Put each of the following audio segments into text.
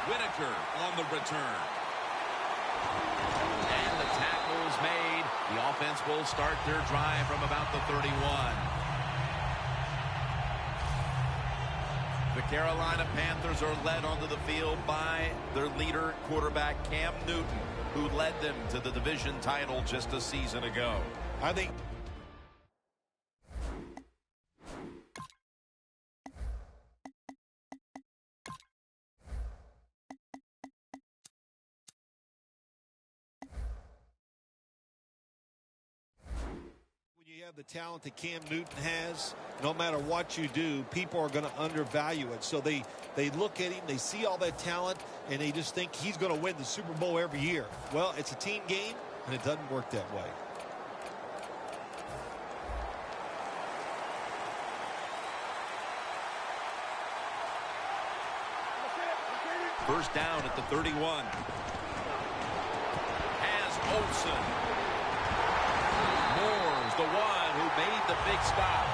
Whitaker on the return. And the tackle is made. The offense will start their drive from about the 31. The Carolina Panthers are led onto the field by their leader, quarterback Cam Newton, who led them to the division title just a season ago. I think the talent that Cam Newton has, no matter what you do, people are going to undervalue it. So they look at him, they see all that talent, and they just think he's going to win the Super Bowl every year. Well, it's a team game, and it doesn't work that way. First down at the 31. Has Olsen. Moore's the one who made the big stop.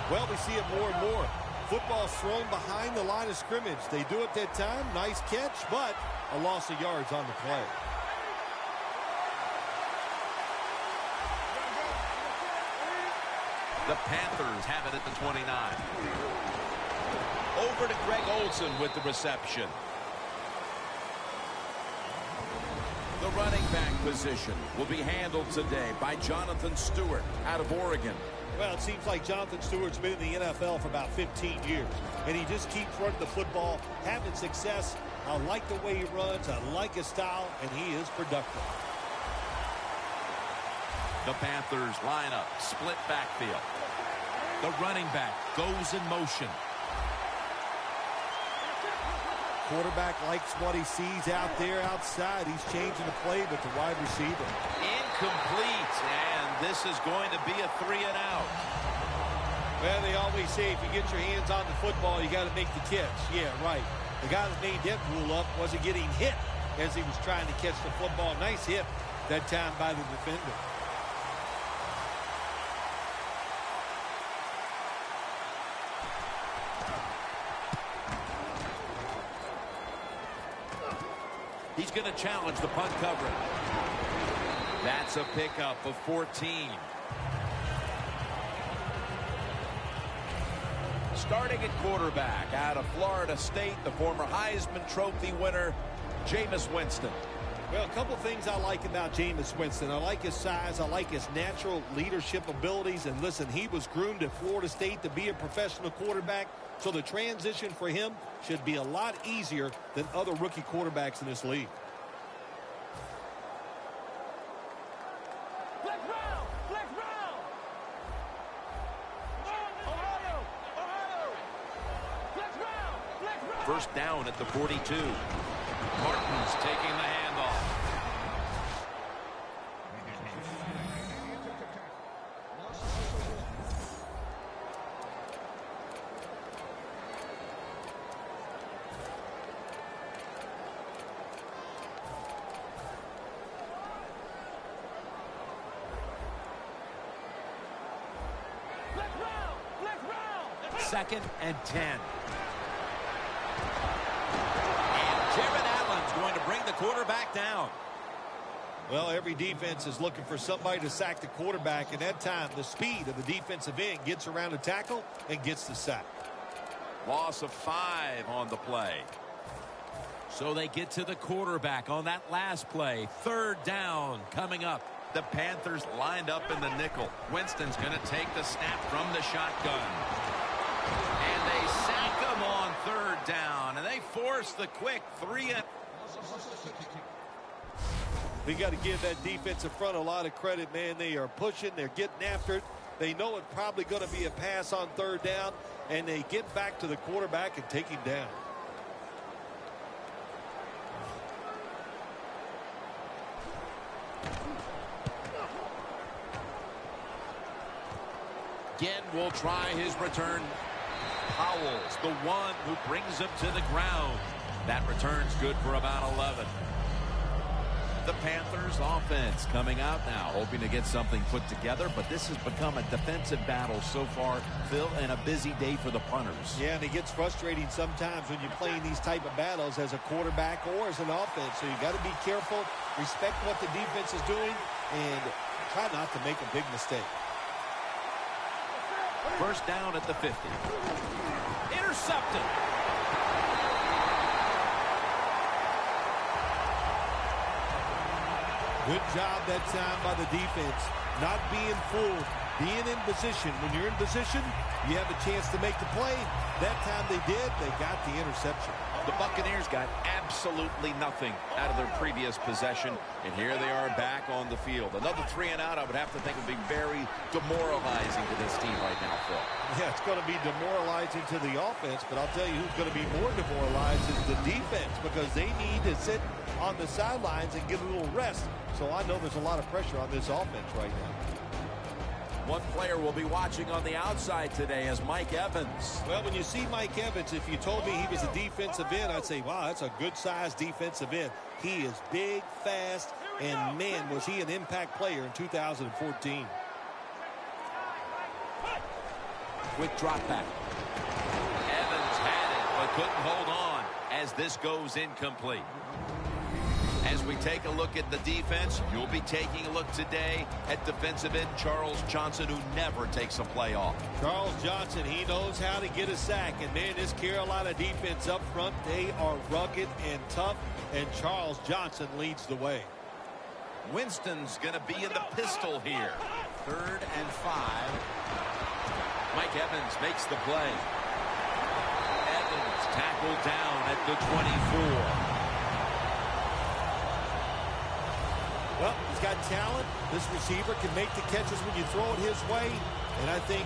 Well, we see it more and more. Football thrown behind the line of scrimmage. They do it that time. Nice catch, but a loss of yards on the play. The Panthers have it at the 29. Over to Greg Olsen with the reception. The running back position will be handled today by Jonathan Stewart out of Oregon. Well, it seems like Jonathan Stewart's been in the NFL for about 15 years, and he just keeps running the football, having success. I like the way he runs. I like his style, and he is productive. The Panthers line up, split backfield. The running back goes in motion. Quarterback likes what he sees out there outside. He's changing the play, but the wide receiver. Incomplete, and this is going to be a 3-and-out. Well, they always say if you get your hands on the football, you got to make the catch. Yeah, right. The guy that made that rule up wasn't getting hit as he was trying to catch the football. Nice hit that time by the defender. He's going to challenge the punt coverage. That's a pickup of 14. Starting at quarterback out of Florida State, the former Heisman Trophy winner, Jameis Winston. Well, a couple things I like about Jameis Winston. I like his size. I like his natural leadership abilities. And listen, he was groomed at Florida State to be a professional quarterback. So the transition for him should be a lot easier than other rookie quarterbacks in this league. First down at the 42. Martin's taking the handoff. Second and 10. Jared Allen's going to bring the quarterback down. Well, every defense is looking for somebody to sack the quarterback, and that time the speed of the defensive end gets around the tackle and gets the sack. Loss of 5 on the play. So they get to the quarterback on that last play. Third down coming up. The Panthers lined up in the nickel. Winston's going to take the snap from the shotgun. And they sack him on third down. And they force the quick 3. We got to give that defensive front a lot of credit, man. They are pushing. They're getting after it. They know it's probably going to be a pass on third down. And they get back to the quarterback and take him down. Again, will try his return. Powell's the one who brings him to the ground. That return's good for about 11. The Panthers offense coming out now, hoping to get something put together, but this has become a defensive battle so far, Phil, and a busy day for the punters. Yeah, and it gets frustrating sometimes when you're playing these type of battles as a quarterback or as an offense. So you got to be careful, respect what the defense is doing, and try not to make a big mistake. First down at the 50. Intercepted. Good job that time by the defense. Not being fooled, being in position. When you're in position, you have a chance to make the play. That time they did, they got the interception. The Buccaneers got absolutely nothing out of their previous possession, and here they are back on the field. Another 3 and out, I would have to think, would be very demoralizing to this team right now, Phil. Yeah, it's going to be demoralizing to the offense, but I'll tell you who's going to be more demoralized is the defense, because they need to sit on the sidelines and get a little rest. So I know there's a lot of pressure on this offense right now. One player will be watching on the outside today as Mike Evans. Well, when you see Mike Evans, if you told me he was a defensive end, I'd say, wow, that's a good-sized defensive end. He is big, fast, and, man, was he an impact player in 2014. Quick drop back. Evans had it, but couldn't hold on as this goes incomplete. As we take a look at the defense, you'll be taking a look today at defensive end Charles Johnson, who never takes a play off. Charles Johnson, he knows how to get a sack. And, man, this Carolina defense up front, they are rugged and tough. And Charles Johnson leads the way. Winston's going to be in the pistol here. 3rd and 5. Mike Evans makes the play. Evans tackled down at the 24. Well, he's got talent. This receiver can make the catches when you throw it his way. And I think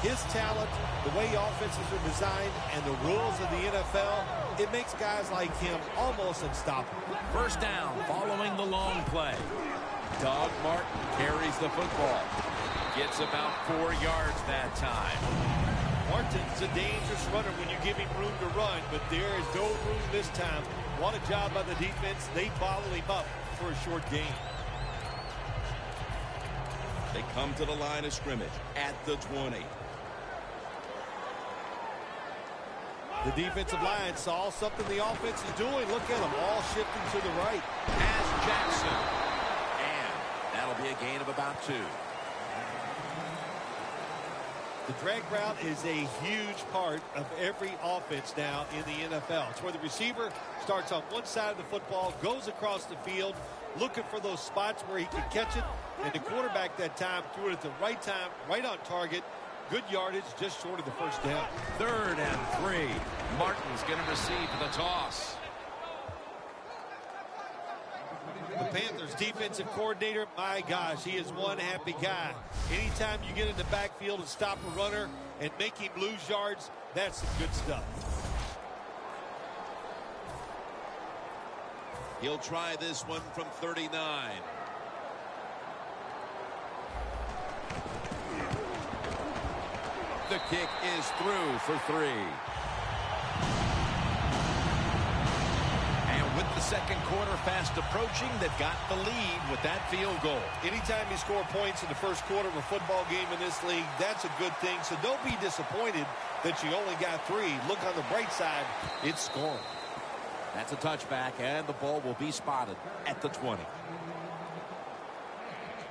his talent, the way offenses are designed, and the rules of the NFL, it makes guys like him almost unstoppable. First down following the long play. Doug Martin carries the football. Gets about 4 yards that time. Martin's a dangerous runner when you give him room to run, but there is no room this time. What a job by the defense. They bottle him up for a short gain. They come to the line of scrimmage at the 20. The defensive line saw something the offense is doing. Look at them all shifting to the right. Pass Jackson. And that'll be a gain of about 2. The drag route is a huge part of every offense now in the NFL. It's where the receiver starts on one side of the football, goes across the field, looking for those spots where he can catch it. And the quarterback that time threw it at the right time, right on target. Good yardage, just short of the first down. 3rd and 3. Martin's going to receive the toss. The Panthers defensive coordinator, my gosh, he is one happy guy. Anytime you get in the backfield and stop a runner and make him lose yards, that's some good stuff. He'll try this one from 39. The kick is through for 3. And with the second quarter fast approaching, they've got the lead with that field goal. Anytime you score points in the first quarter of a football game in this league, that's a good thing. So don't be disappointed that you only got 3. Look on the bright side, it's scoring. That's a touchback, and the ball will be spotted at the 20.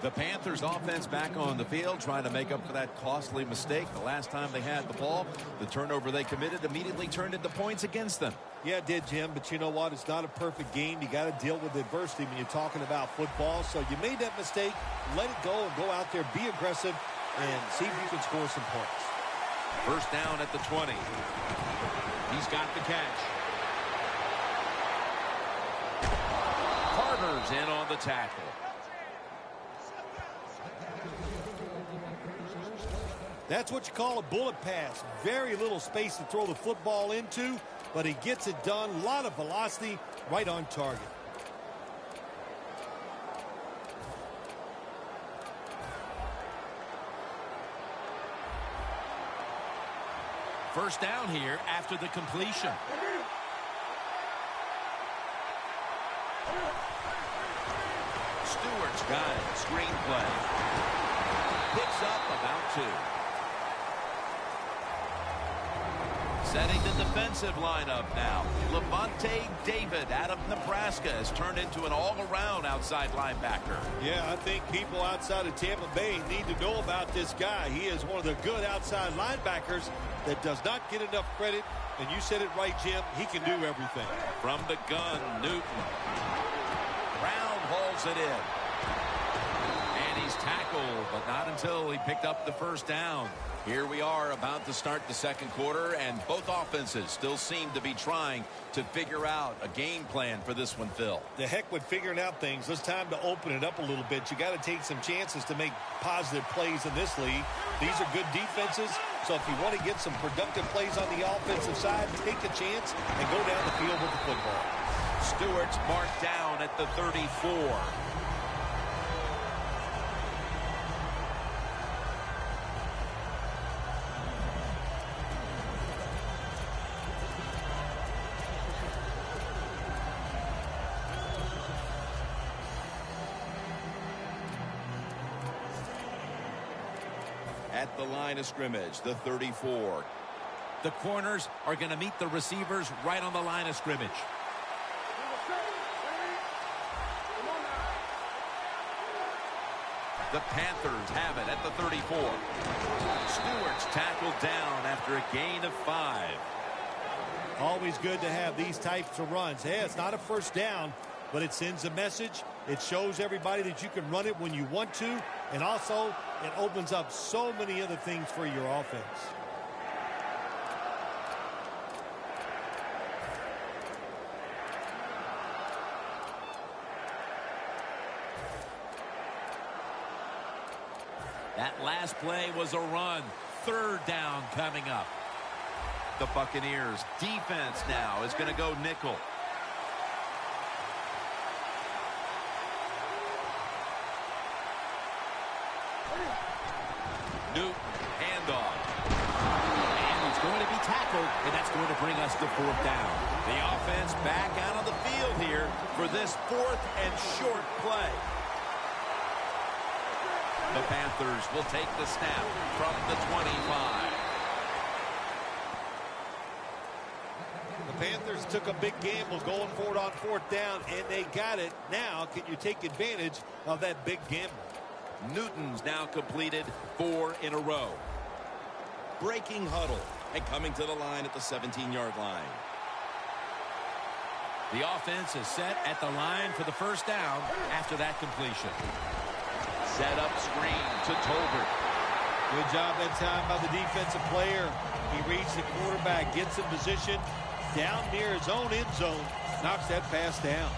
The Panthers offense back on the field, trying to make up for that costly mistake. The last time they had the ball, the turnover they committed immediately turned into points against them. Yeah, it did, Jim, but you know what? It's not a perfect game. You got to deal with adversity when you're talking about football. So you made that mistake, let it go, and go out there, be aggressive, and see if you can score some points. First down at the 20. He's got the catch. Carter's in on the tackle. That's what you call a bullet pass. Very little space to throw the football into, but he gets it done. A lot of velocity, right on target. First down here after the completion. Got it. Screenplay. Picks up about 2. Setting the defensive lineup now. Levante David out of Nebraska has turned into an all-around outside linebacker. Yeah, I think people outside of Tampa Bay need to know about this guy. He is one of the good outside linebackers that does not get enough credit. And you said it right, Jim. He can do everything. From the gun, Newton. Brown hauls it in. And he's tackled, but not until he picked up the first down. Here we are about to start the second quarter, and both offenses still seem to be trying to figure out a game plan for this one, Phil. The heck with figuring out things. It's time to open it up a little bit. You got to take some chances to make positive plays in this league. These are good defenses, so if you want to get some productive plays on the offensive side, take a chance and go down the field with the football. Stewart's marked down at the 34. At the line of scrimmage, the 34. The corners are going to meet the receivers right on the line of scrimmage. The Panthers have it at the 34. Stewart's tackled down after a gain of 5. Always good to have these types of runs. Hey, it's not a first down, but it sends a message. It shows everybody that you can run it when you want to, and also it opens up so many other things for your offense. That last play was a run. Third down coming up. The Buccaneers defense now is going to go nickel. Newton, handoff. And he's going to be tackled, and that's going to bring us to 4th down. The offense back out on the field here for this 4th and short play. The Panthers will take the snap from the 25. The Panthers took a big gamble going forward on 4th down, and they got it. Now, can you take advantage of that big gamble? Newton's now completed 4 in a row. Breaking huddle and coming to the line at the 17-yard line. The offense is set at the line for the first down after that completion. Set up screen to Tolbert. Good job that time by the defensive player. He reads the quarterback, gets in position down near his own end zone, knocks that pass down.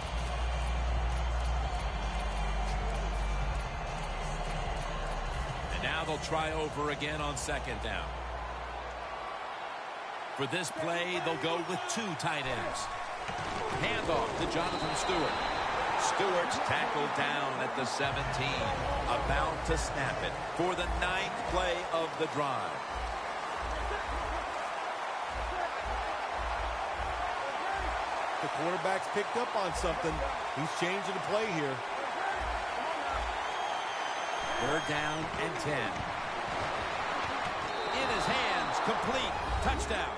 And now they'll try over again on 2nd down. For this play, they'll go with 2 tight ends. Handoff to Jonathan Stewart. Stewart's tackled down at the 17. About to snap it for the 9th play of the drive. The quarterback's picked up on something. He's changing the play here. 3rd down and 10. In his hands, complete, touchdown.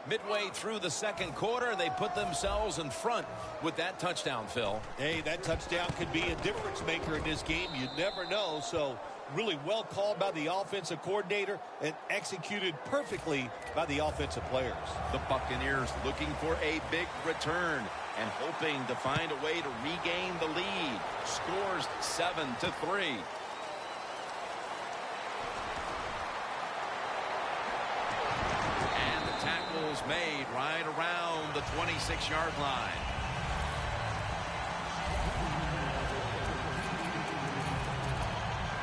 Midway through the second quarter, they put themselves in front with that touchdown, Phil. Hey, that touchdown could be a difference maker in this game. You never know. So really well called by the offensive coordinator and executed perfectly by the offensive players. The Buccaneers looking for a big return and hoping to find a way to regain the lead. Scores 7-3. Tackles made right around the 26-yard line.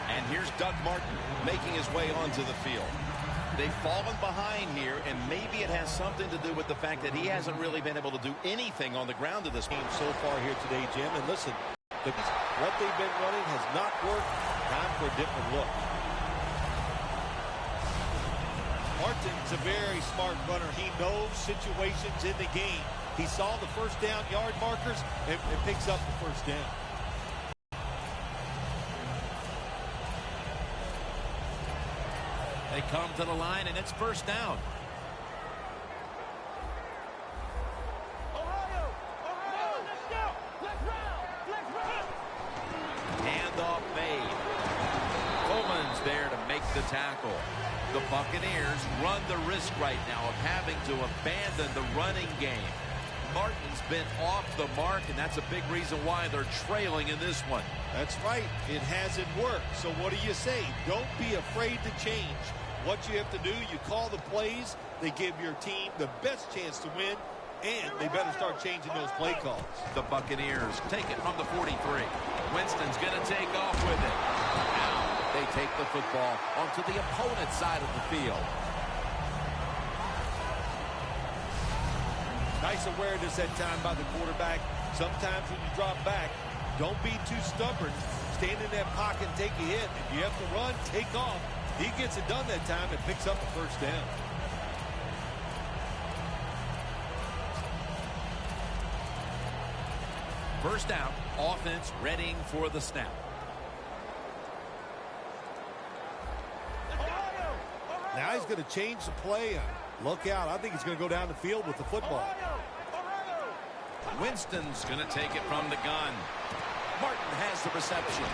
And here's Doug Martin making his way onto the field. They've fallen behind here, and maybe it has something to do with the fact that he hasn't really been able to do anything on the ground of this game so far here today, Jim. And listen, what they've been running has not worked. Time for a different look. Martin's a very smart runner. He knows situations in the game. He saw the first down yard markers and picks up the first down. They come to the line, and it's first down. Handoff made. Coleman's there to make the tackle. The Buccaneers run the risk right now of having to abandon the running game. Martin's been off the mark, and that's a big reason why they're trailing in this one. That's right. It hasn't worked. So what do you say? Don't be afraid to change. What you have to do, you call the plays. They give your team the best chance to win, and they better start changing those play calls. The Buccaneers take it from the 43. Winston's going to take off with it. Now they take the football onto the opponent's side of the field. Nice awareness that time by the quarterback. Sometimes when you drop back, don't be too stubborn. Stand in that pocket and take a hit. If you have to run, take off. He gets it done that time and picks up a first down. First down, offense readying for the snap. Now he's going to change the play. Look out. I think he's going to go down the field with the football. Winston's going to take it from the gun. Martin has the reception.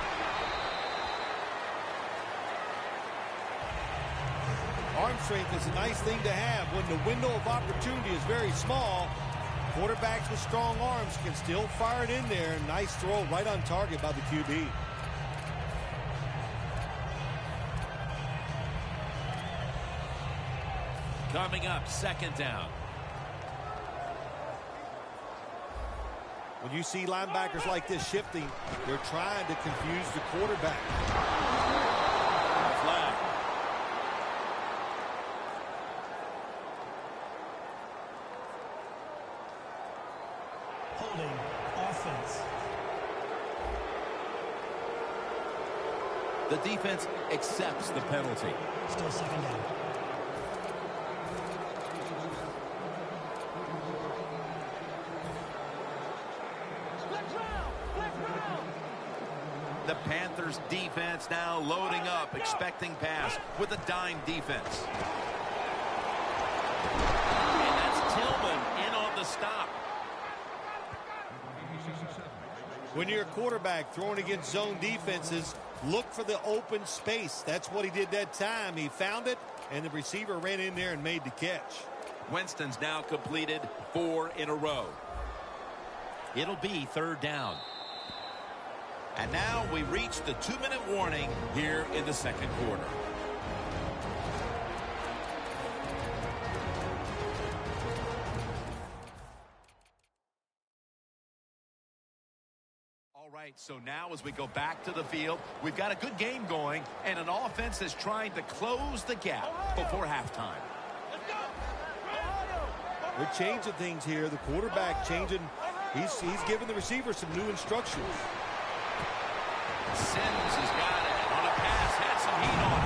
Arm strength is a nice thing to have when the window of opportunity is very small. Quarterbacks with strong arms can still fire it in there. Nice throw right on target by the QB. Coming up, second down. When you see linebackers like this shifting, they're trying to confuse the quarterback. Flag. Holding offense. The defense accepts the penalty. Still second down. The Panthers defense now loading up, expecting pass with a dime defense. And that's Tillman in on the stop. When you're a quarterback throwing against zone defenses, look for the open space. That's what he did that time. He found it, and the receiver ran in there and made the catch. Winston's now completed 4 in a row. It'll be third down. And now we reach the 2-minute warning here in the second quarter. All right, so now as we go back to the field, we've got a good game going, and an offense is trying to close the gap before halftime. They're changing things here. The quarterback changing. He's giving the receiver some new instructions. Sims has got it on a pass, had some heat on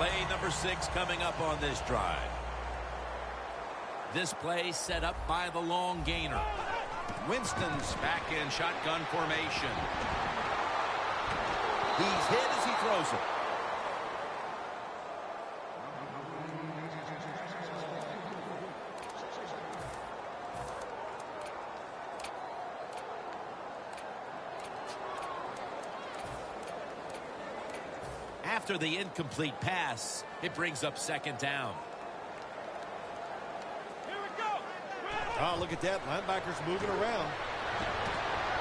it. Play number 6 coming up on this drive. This play set up by the long gainer. Winston's back in shotgun formation. He's hit as he throws it. After the incomplete pass, it brings up second down. Oh, look at that. Linebackers moving around.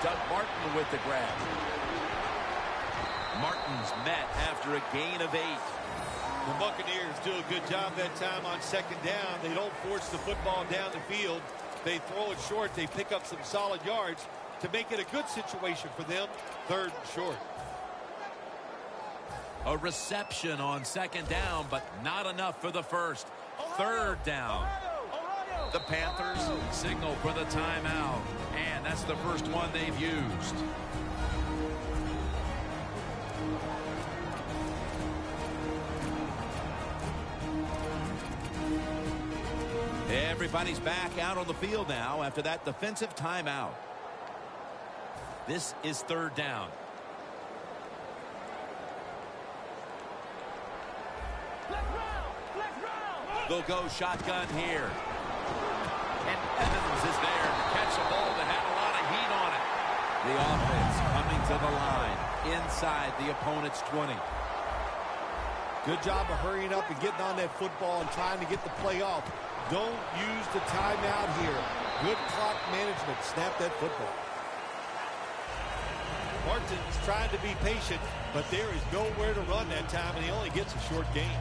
Doug Martin with the grab. Martin's met after a gain of 8. The Buccaneers do a good job that time on second down. They don't force the football down the field. They throw it short. They pick up some solid yards to make it a good situation for them. Third and short. A reception on second down, but not enough for the first. Third down. The Panthers signal for the timeout, and that's the first one they've used. Everybody's back out on the field now after that defensive timeout. This is third down. They'll go shotgun here. And Evans is there to catch the ball that had a lot of heat on it. The offense coming to the line inside the opponent's 20. Good job of hurrying up and getting on that football and trying to get the play off. Don't use the timeout here. Good clock management. Snap that football. Martin's trying to be patient, but there is nowhere to run that time, and he only gets a short gain.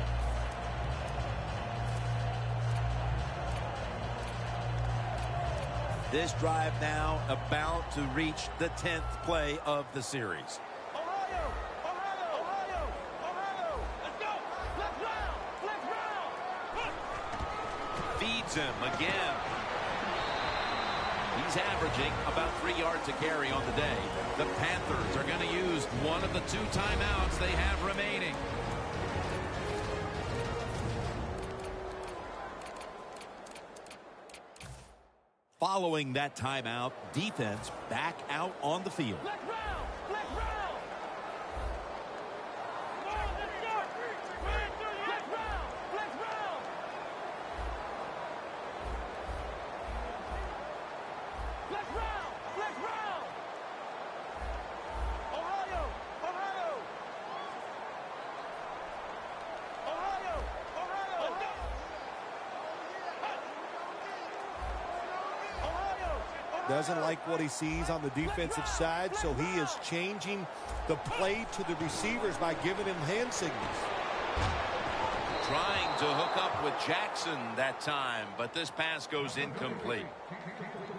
This drive now about to reach the 10th play of the series. Ohio! Let's go! Let's round! Feeds him again. He's averaging about 3 yards a carry on the day. The Panthers are going to use one of the 2 timeouts they have remaining. Following that timeout, defense back out on the field. Let's round! Doesn't like what he sees on the defensive side, so he is changing the play to the receivers by giving him hand signals. Trying to hook up with Jackson that time, but this pass goes incomplete.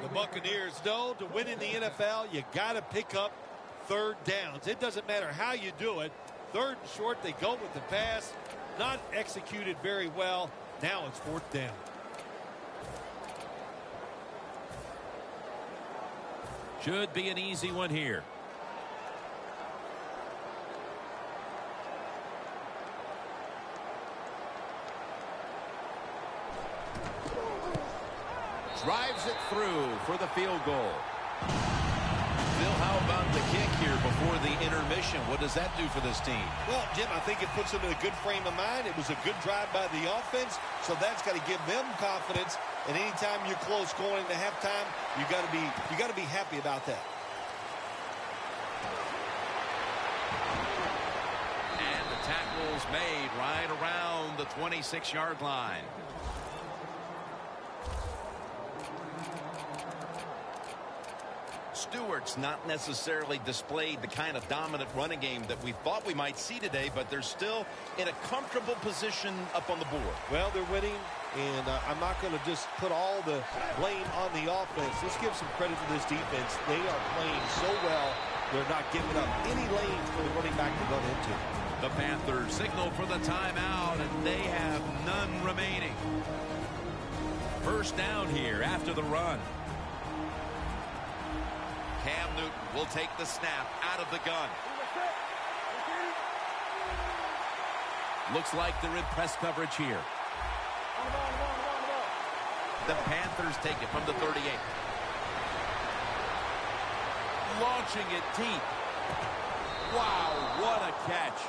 The Buccaneers know to win in the NFL, you got to pick up third downs. It doesn't matter how you do it. Third and short, they go with the pass. Not executed very well. Now it's fourth down. Should be an easy one here. Drives it through for the field goal. Phil, how about the kick here before the intermission? What does that do for this team? Well, Jim, I think it puts them in a good frame of mind. It was a good drive by the offense, so that's got to give them confidence. And anytime you're close going into halftime, you got to be happy about that. And the tackle's made right around the 26-yard line. Stewart's not necessarily displayed the kind of dominant running game that we thought we might see today, but they're still in a comfortable position up on the board. Well, they're winning, and I'm not going to just put all the blame on the offense. Let's give some credit to this defense. They are playing so well, they're not giving up any lanes for the running back to run into. The Panthers signal for the timeout, and they have none remaining. First down here after the run. Cam Newton will take the snap out of the gun. Looks like they're in press coverage here. The Panthers take it from the 38. Launching it deep. Wow, what a catch.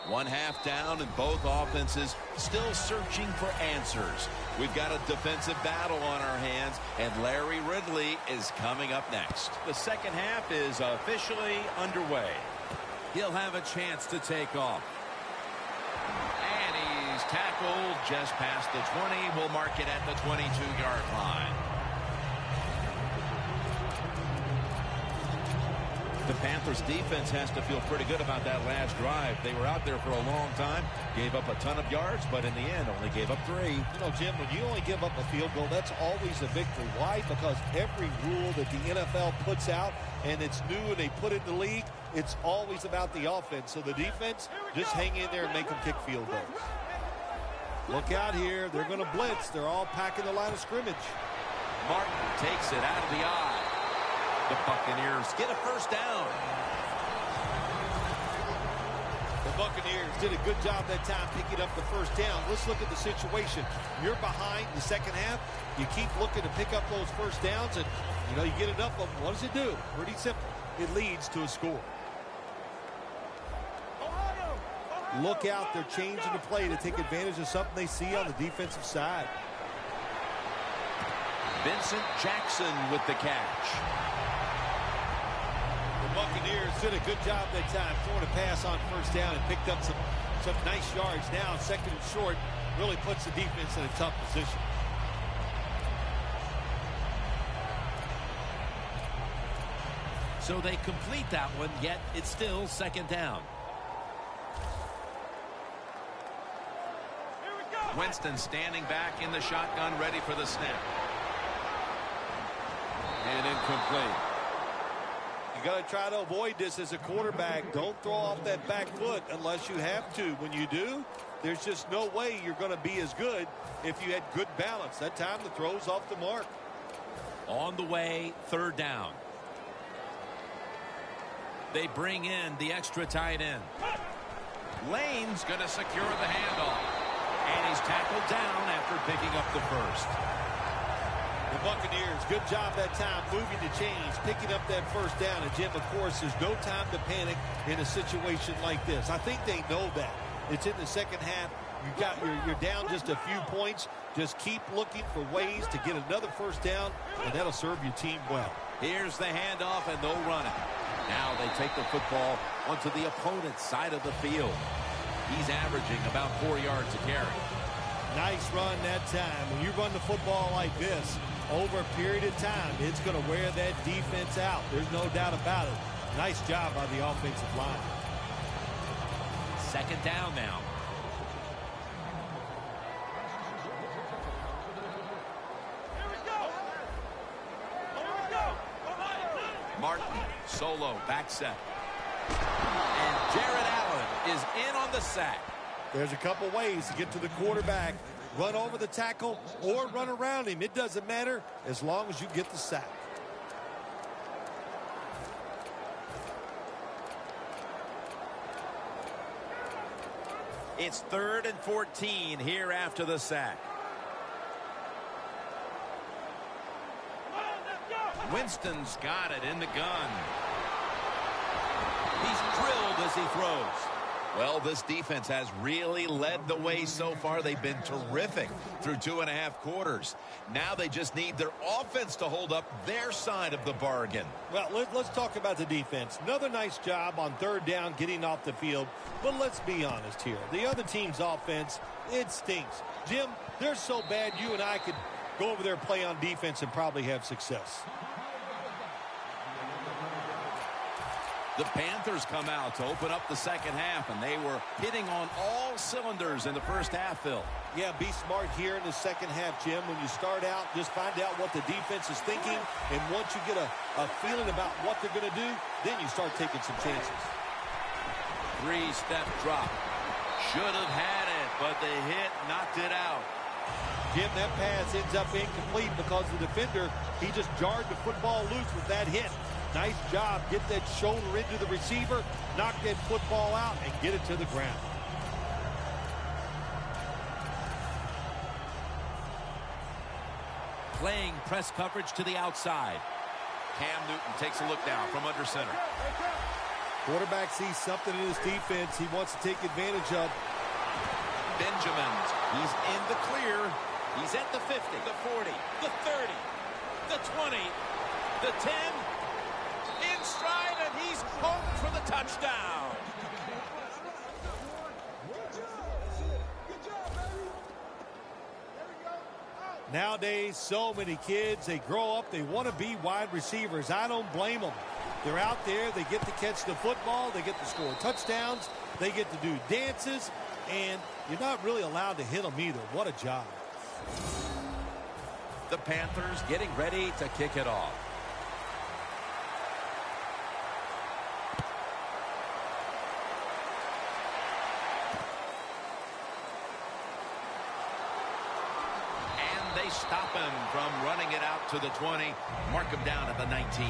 One half down, and both offenses still searching for answers. We've got a defensive battle on our hands, and Larry Ridley is coming up next. The second half is officially underway. He'll have a chance to take off. And he's tackled just past the 20. We'll mark it at the 22-yard line. The Panthers defense has to feel pretty good about that last drive. They were out there for a long time, gave up a ton of yards, but in the end only gave up 3. You know, Jim, when you only give up a field goal, that's always a victory. Why? Because every rule that the NFL puts out, and it's new and they put it in the league, it's always about the offense. So the defense, just hang in there and make them kick field goals. Look out here. They're going to blitz. They're all packing the line of scrimmage. Martin takes it out of the eye. The Buccaneers get a first down. The Buccaneers did a good job that time picking up the first down. Let's look at the situation. You're behind the second half. You keep looking to pick up those first downs, and, you get enough of them. What does it do? Pretty simple. It leads to a score. Look out. They're changing the play to take advantage of something they see on the defensive side. Vincent Jackson with the catch. The Buccaneers did a good job that time throwing a pass on first down and picked up some nice yards. Now, second and short, really puts the defense in a tough position. So they complete that one, yet it's still second down. Winston standing back in the shotgun, ready for the snap. And incomplete. You got to try to avoid this as a quarterback. Don't throw off that back foot unless you have to. When you do, there's just no way you're going to be as good if you had good balance. That time the throw's off the mark. On the way, third down. They bring in the extra tight end. Lane's going to secure the handoff. And he's tackled down after picking up the first. The Buccaneers, good job that time moving the chains, picking up that first down. And, Jim, of course, there's no time to panic in a situation like this. I think they know that. It's in the second half. You're down just a few points. Just keep looking for ways to get another first down, and that'll serve your team well. Here's the handoff, and they'll run it. Now they take the football onto the opponent's side of the field. He's averaging about 4 yards a carry. Nice run that time. When you run the football like this, over a period of time, it's going to wear that defense out. There's no doubt about it. Nice job by the offensive line. Second down now. Martin, solo, back set. And Jared Allen is in on the sack. There's a couple ways to get to the quarterback. Run over the tackle or run around him. It doesn't matter as long as you get the sack. It's 3rd and 14 here after the sack. Winston's got it in the gun. He's drilled as he throws. Well, this defense has really led the way so far. They've been terrific through 2.5 quarters. Now they just need their offense to hold up their side of the bargain. Well, let's talk about the defense. Another nice job on third down getting off the field. But let's be honest here. The other team's offense, it stinks. Jim, they're so bad you and I could go over there, play on defense, and probably have success. The Panthers come out to open up the second half, and they were hitting on all cylinders in the first half, Phil. Yeah, be smart here in the second half, Jim. When you start out, just find out what the defense is thinking, and once you get a feeling about what they're going to do, then you start taking some chances. 3-step drop. Should have had it, but the hit knocked it out. Jim, that pass ends up incomplete because the defender, he just jarred the football loose with that hit. Nice job. Get that shoulder into the receiver, knock that football out, and get it to the ground. Playing press coverage to the outside. Cam Newton takes a look now from under center. Quarterback sees something in his defense he wants to take advantage of. Benjamins, he's in the clear. He's at the 50, the 40, the 30, the 20, the 10. In stride, and he's home for the touchdown. Nowadays, so many kids, they grow up, they want to be wide receivers. I don't blame them. They're out there, they get to catch the football, they get to score touchdowns, they get to do dances, and you're not really allowed to hit them either. What a job. The Panthers getting ready to kick it off. they stop him from running it out to the 20. Mark him down at the 19.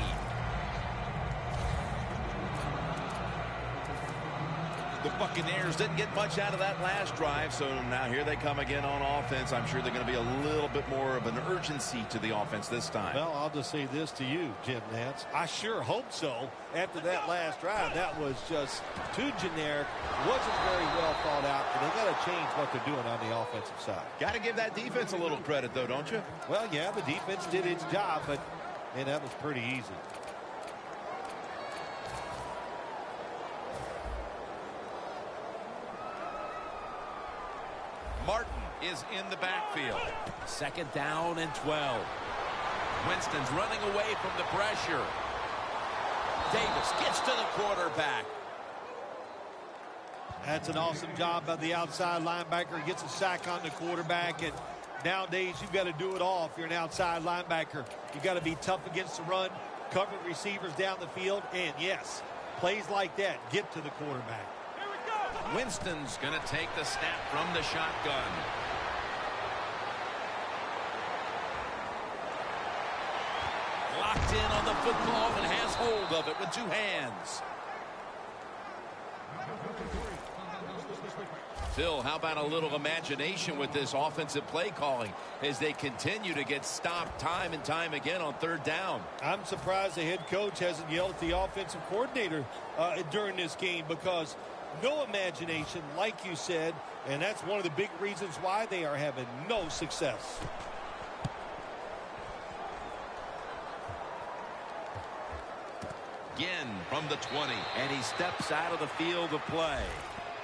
The Buccaneers didn't get much out of that last drive, so now here they come again on offense. I'm sure they're going to be a little bit more of an urgency to the offense this time. Well, I'll just say this to you, Jim Nantz. I sure hope so. After that last drive, that was just too generic. Wasn't very well thought out, and they got to change what they're doing on the offensive side. Got to give that defense a little credit, though, don't you? Well, yeah, the defense did its job, but man, that was pretty easy. Martin is in the backfield. Second down and 12. Winston's running away from the pressure. Davis gets to the quarterback. That's an awesome job by the outside linebacker. Gets a sack on the quarterback, and nowadays you've got to do it all if you're an outside linebacker. You've got to be tough against the run, cover receivers down the field, and yes, plays like that get to the quarterback. Winston's going to take the snap from the shotgun. Locked in on the football and has hold of it with two hands. Phil, how about a little imagination with this offensive play calling as they continue to get stopped time and time again on third down? I'm surprised the head coach hasn't yelled at the offensive coordinator during this game, because no imagination, like you said, and that's one of the big reasons why they are having no success. Again from the 20, and he steps out of the field of play.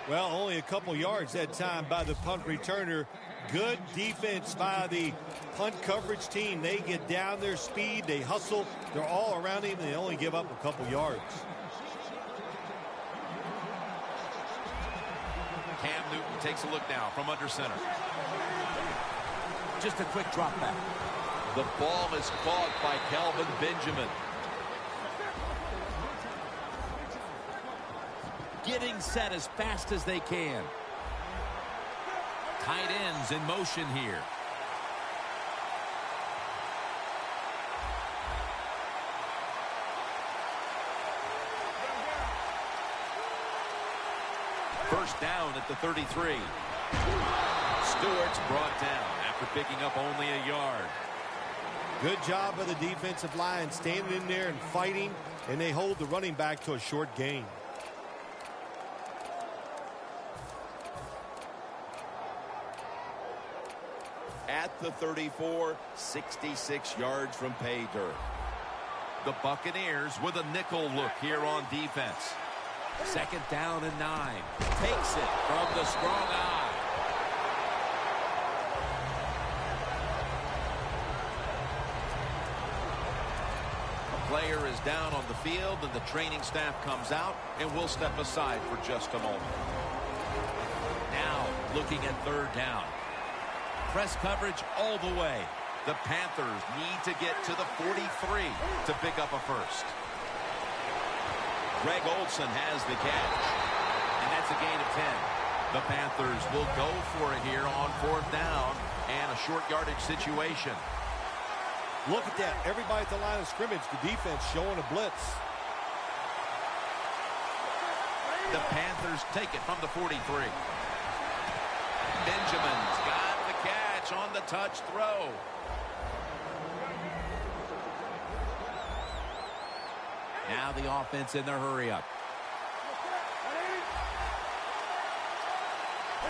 Well, only a couple yards that time by the punt returner. Good defense by the punt coverage team. They get down their speed, they hustle, they're all around him, and they only give up a couple yards. Cam Newton takes a look now from under center. Just a quick drop back. The ball is caught by Kelvin Benjamin. Getting set as fast as they can. Tight ends in motion here. First down at the 33. Stewart's brought down after picking up only a yard. Good job by the defensive line standing in there and fighting, and they hold the running back to a short gain. At the 34, 66 yards from pay dirt. The Buccaneers with a nickel look here on defense. Second down and 9. Takes it from the strong eye. A player is down on the field, and the training staff comes out, and we'll step aside for just a moment. Now looking at third down. Press coverage all the way. The Panthers need to get to the 43 to pick up a first. Greg Olsen has the catch, and that's a gain of 10. The Panthers will go for it here on fourth down and a short yardage situation. Look at that. Everybody at the line of scrimmage, the defense showing a blitz. The Panthers take it from the 43. Benjamin's got the catch on the touch throw. Now the offense in their hurry-up.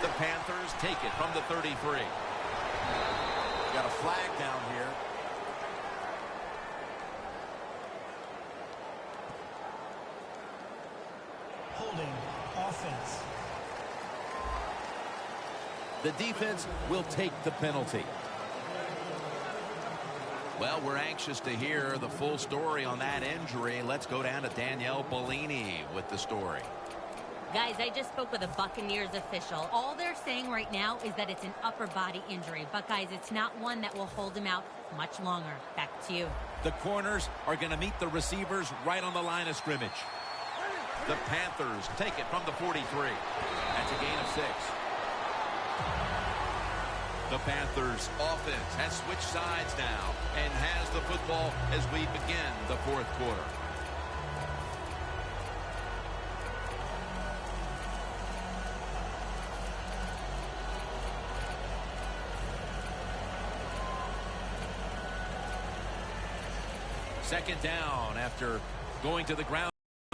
The Panthers take it from the 33. Got a flag down here. Holding offense. The defense will take the penalty. Well, we're anxious to hear the full story on that injury. Let's go down to Danielle Bellini with the story. Guys, I just spoke with a Buccaneers official. All they're saying right now is that it's an upper body injury. But, guys, it's not one that will hold him out much longer. Back to you. The corners are going to meet the receivers right on the line of scrimmage. The Panthers take it from the 43. That's a gain of 6. The Panthers offense has switched sides now and has the football as we begin the fourth quarter. Second down after going to the ground.